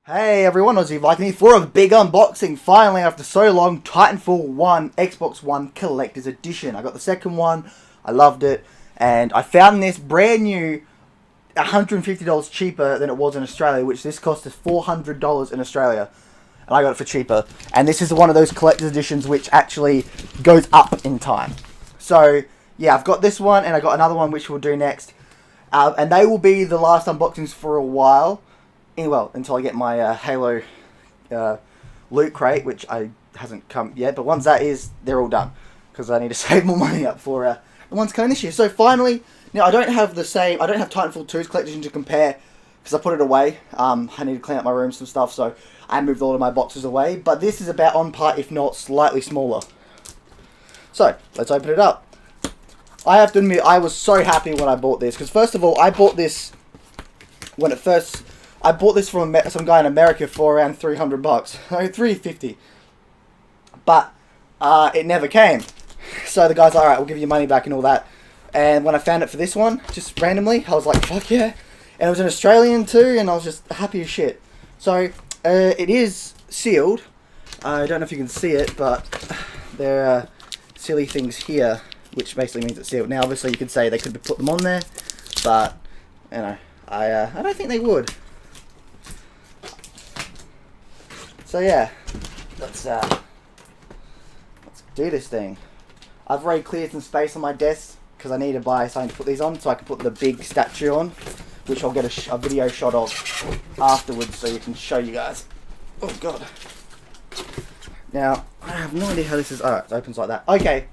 Hey everyone, Aussie Viking here for a big unboxing. Finally, after so long, TitanFall 1 Xbox One Collector's Edition. I got the second one, I loved it, and I found this brand new $150 cheaper than it was in Australia, which this cost us $400 in Australia. And I got it for cheaper. And this is one of those collector's editions which actually goes up in time. So, yeah, I've got this one, and I got another one which we'll do next. And they will be the last unboxings for a while. Well, until I get my Halo loot crate, which hasn't come yet. But once that is, they're all done. Because I need to save more money up for the ones coming this year. So finally, now I don't have Titanfall 2's collection to compare. Because I put it away. I need to clean up my room, some stuff. So I moved all of my boxes away. But this is about on par, if not slightly smaller. So, let's open it up. I have to admit, I was so happy when I bought this. Because first of all, I bought this when it first... I bought this from some guy in America for around $300, $350, but it never came. So the guy's like, alright, we'll give you money back and all that. And when I found it for this one, just randomly, I was like, fuck yeah. And it was an Australian too, and I was just happy as shit. So, it is sealed. I don't know if you can see it, but there are silly things here, which basically means it's sealed. Now, obviously, you could say they could have put them on there, but, you know, I don't think they would. So yeah, let's do this thing. I've already cleared some space on my desk because I need to buy something to put these on so I can put the big statue on, which I'll get a video shot of afterwards so you can show you guys. Oh god. Now, I have no idea how this is. Alright, it opens like that. Okay,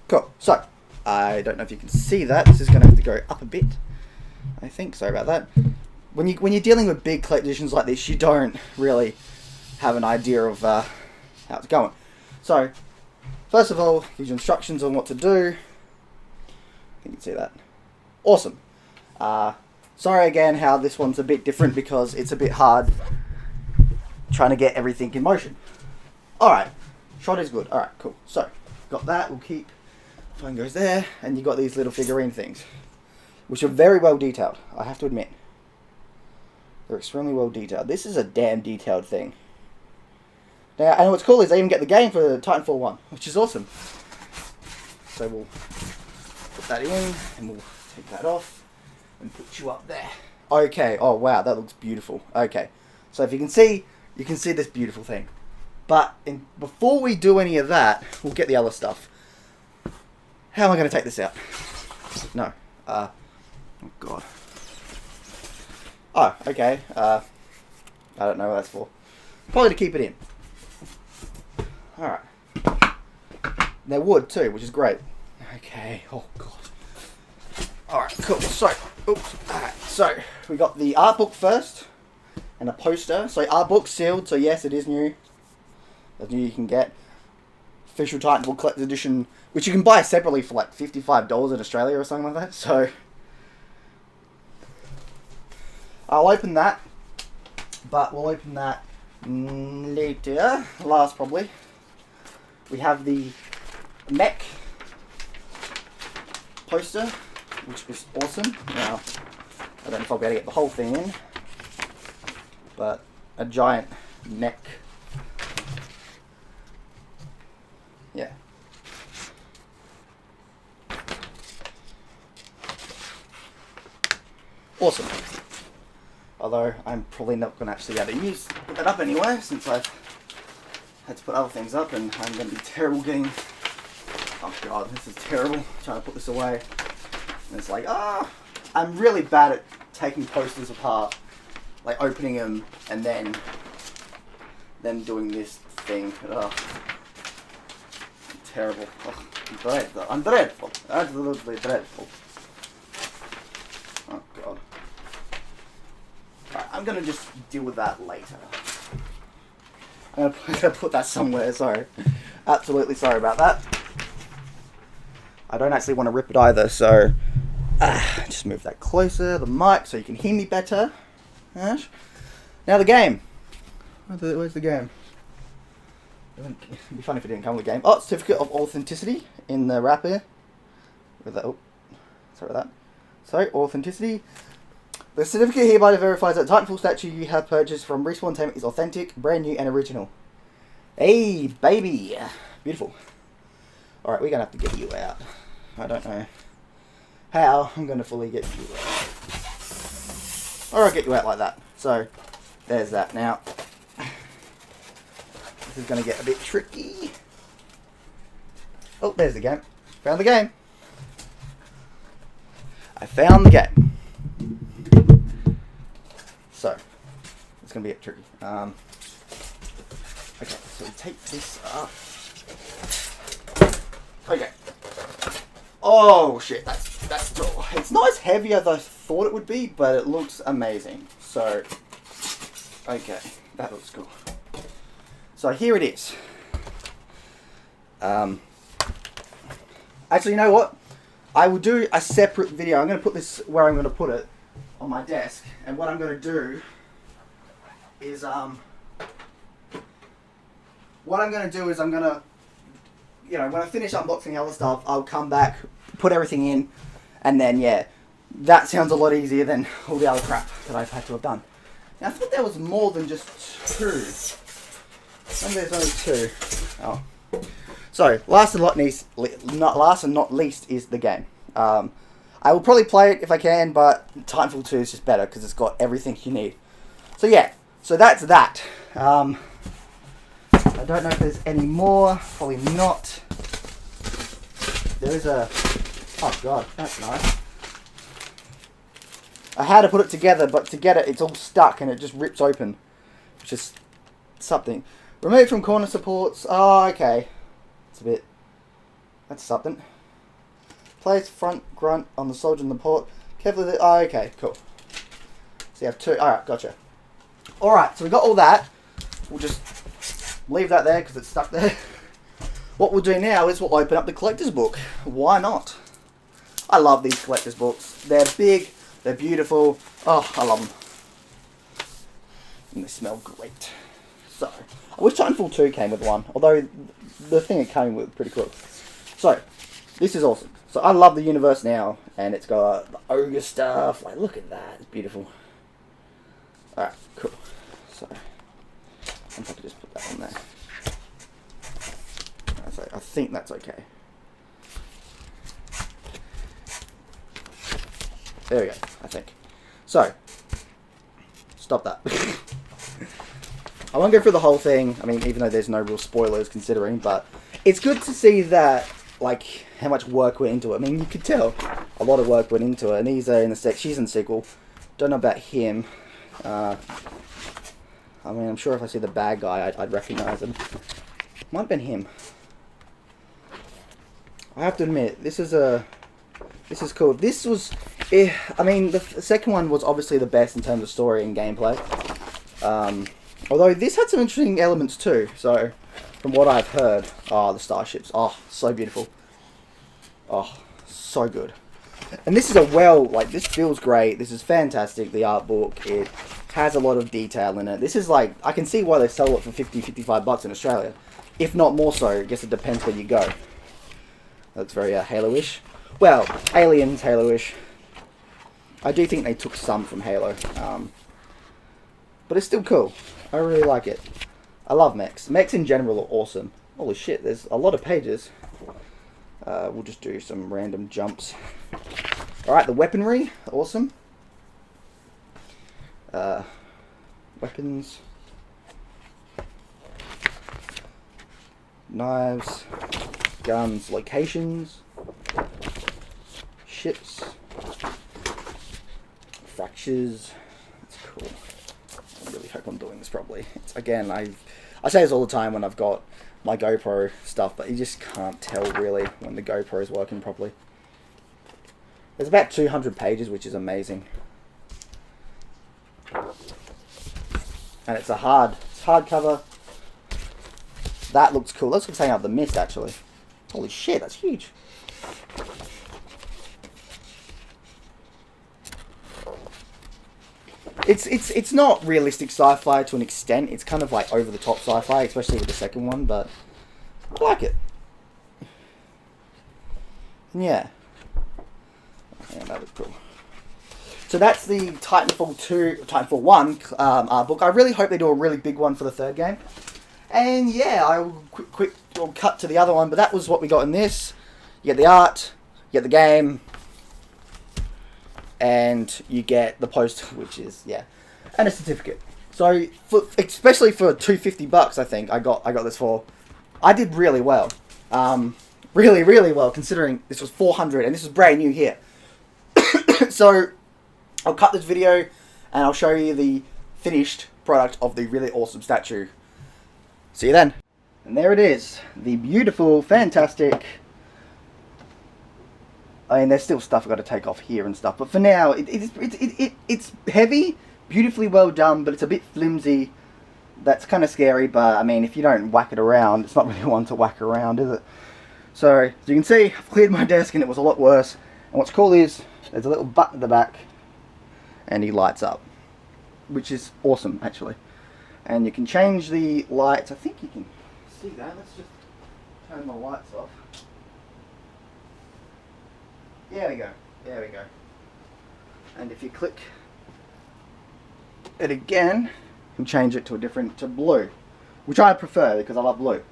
cool. So, I don't know if you can see that. This is going to have to go up a bit, I think. Sorry about that. When you're dealing with big collector editions like this, you don't really have an idea of how it's going. So, first of all, gives you instructions on what to do. You can see that. Awesome. Sorry again how this one's a bit different because it's a bit hard trying to get everything in motion. Alright, shot is good. Alright, cool. So, got that, we'll keep, phone goes there, and you got these little figurine things, which are very well detailed, I have to admit. They're extremely well detailed. This is a damn detailed thing. Now, and what's cool is they even get the game for Titanfall 1, which is awesome. So we'll put that in, and we'll take that off, and put you up there. Okay, oh wow, that looks beautiful. Okay, so if you can see this beautiful thing. But before we do any of that, we'll get the other stuff. How am I going to take this out? No. Oh god. Oh, okay. I don't know what that's for. Probably to keep it in. Alright. They're wood too, which is great. Okay, oh god. Alright, cool. So, oops. Alright, so we got the art book first, and a poster. So art book sealed, so yes, it is new. That's new you can get. Official Titanfall Collector's Edition, which you can buy separately for like $55 in Australia or something like that. So, I'll open that, but we'll open that later. Last probably. We have the mech poster, which is awesome. Now, I don't know if I'll be able to get the whole thing in, but a giant mech. Yeah. Awesome. Although, I'm probably not going to actually be able to put that up anyway, since I've had to put other things up, and I'm going to be terrible getting... Oh god, this is terrible, trying to put this away. And it's like, I'm really bad at taking posters apart, like opening them, and then doing this thing. I'm terrible. Oh, I'm dreadful. Absolutely dreadful. Oh god. Alright, I'm going to just deal with that later. I'm going to put that somewhere, sorry. Absolutely sorry about that. I don't actually want to rip it either, so... just move that closer, the mic, so you can hear me better. Now the game. Where's the game? It'd be funny if it didn't come with the game. Oh, certificate of authenticity in the wrap here. With that, oh, sorry about that. So, authenticity. The certificate hereby verifies that Titanfall statue you have purchased from Respawn Entertainment is authentic, brand new, and original. Hey, baby! Beautiful. Alright, we're going to have to get you out. I don't know how I'm going to fully get you out. Or I'll get you out like that. So, there's that. Now, this is going to get a bit tricky. Oh, there's the game. Found the game. I found the game. So, it's going to be a bit tricky. Okay, so we take this up. Okay. Oh shit, that's cool. It's not as heavy as I thought it would be, but it looks amazing. So, okay, that looks cool. So here it is. Actually, you know what? I will do a separate video. I'm going to put this where I'm going to put it on my desk, and what I'm going to do is what I'm going to do is I'm going to, you know, when I finish unboxing other stuff, I'll come back, put everything in, and then, yeah, that sounds a lot easier than all the other crap that I've had to have done. Now, I thought there was more than just two. Maybe there's only two. Oh. So, last and not least is the game. I will probably play it if I can, but Titanfall 2 is just better because it's got everything you need. So, yeah, so that's that. I don't know if there's any more. Probably not. There is a... Oh, God. That's nice. I had to put it together, but to get it, it's all stuck and it just rips open. Which is something. Removed from corner supports. Oh, okay. It's a bit... That's something. Place front grunt on the soldier in the port. Carefully... Oh, okay. Cool. So you have two. Alright, gotcha. Alright, so we got all that. We'll just... leave that there because it's stuck there. What we'll do now is we'll open up the collector's book. Why not? I love these collector's books. They're big, they're beautiful. Oh, I love them. And they smell great. So, I wish Titanfall 2 came with one, although the thing it came with was pretty cool. So, this is awesome. So, I love the universe now, and it's got the ogre stuff. Like, look at that. It's beautiful. Alright, cool. So, I could just put that on there. I think that's okay. There we go, I think. So, stop that. I won't go through the whole thing, I mean, even though there's no real spoilers considering, but it's good to see that, like, how much work went into it. I mean, you could tell a lot of work went into it, and these are in the season sequel. Don't know about him. I mean, I'm sure if I see the bad guy, I'd recognize him. Might have been him. I have to admit, this is cool. This was, I mean, the second one was obviously the best in terms of story and gameplay. Although this had some interesting elements too. So, from what I've heard, oh, the starships, oh, so beautiful. Oh, so good. And this is this feels great. This is fantastic. The art book, it has a lot of detail in it. This is like, I can see why they sell it for 50, 55 bucks in Australia. If not more so, I guess it depends where you go. That's very Halo-ish. Well, Aliens Halo-ish. I do think they took some from Halo. But it's still cool. I really like it. I love mechs. Mechs in general are awesome. Holy shit, there's a lot of pages. We'll just do some random jumps. Alright, the weaponry. Awesome. Weapons. Knives. Guns. Locations. Ships. Fractures. That's cool. I really hope I'm doing this properly. It's, again, I say this all the time when I've got my GoPro stuff, but you just can't tell really when the GoPro is working properly. There's about 200 pages, which is amazing. And it's hardcover. That looks cool. That's like saying out the mist, actually. Holy shit, that's huge. It's not realistic sci-fi to an extent. It's kind of like over-the-top sci-fi, especially with the second one, but I like it. And yeah. Yeah, that looks cool. So that's the Titanfall 1 art book. I really hope they do a really big one for the third game. And yeah, I will quick cut to the other one, but that was what we got in this. You get the art, you get the game, and you get the poster, which is, yeah, and a certificate. So, especially for $250, I think I got this for. I did really well, really, really well, considering this was $400 and this is brand new here. So, I'll cut this video and I'll show you the finished product of the really awesome statue. See you then. And there it is, the beautiful, fantastic. I mean, there's still stuff I've got to take off here and stuff, but for now, it's heavy, beautifully well done, but it's a bit flimsy. That's kind of scary, but I mean, if you don't whack it around, it's not really one to whack around, is it? So, as you can see, I've cleared my desk and it was a lot worse. And what's cool is, there's a little button at the back, and he lights up, which is awesome, actually. And you can change the lights. I think you can see that. Let's just turn the lights off. There we go. There we go. And if you click it again, you can change it to to blue, which I prefer because I love blue.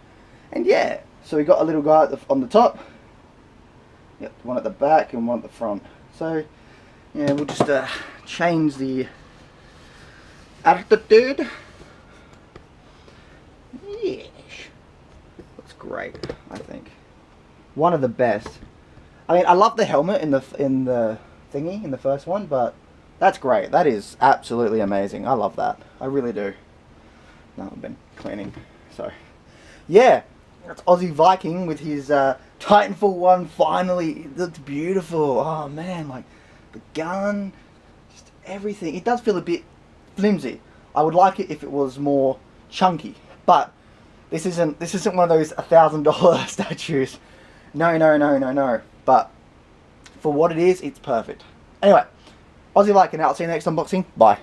And yeah, so we got a little guy on the top. Yep, one at the back and one at the front. So yeah, we'll just change the attitude. Yes, looks great. I think one of the best. I mean, I love the helmet in the thingy in the first one, but that's great. That is absolutely amazing. I love that. I really do. No, I've been cleaning. So, yeah, that's Aussie Viking with his Titanfall 1. Finally, it looks beautiful. Oh man, like the gun, just everything. It does feel a bit flimsy. I would like it if it was more chunky, but this isn't one of those $1,000 statues. No. But for what it is, it's perfect. Anyway, Aussie Viking out. I'll see you next unboxing. Bye.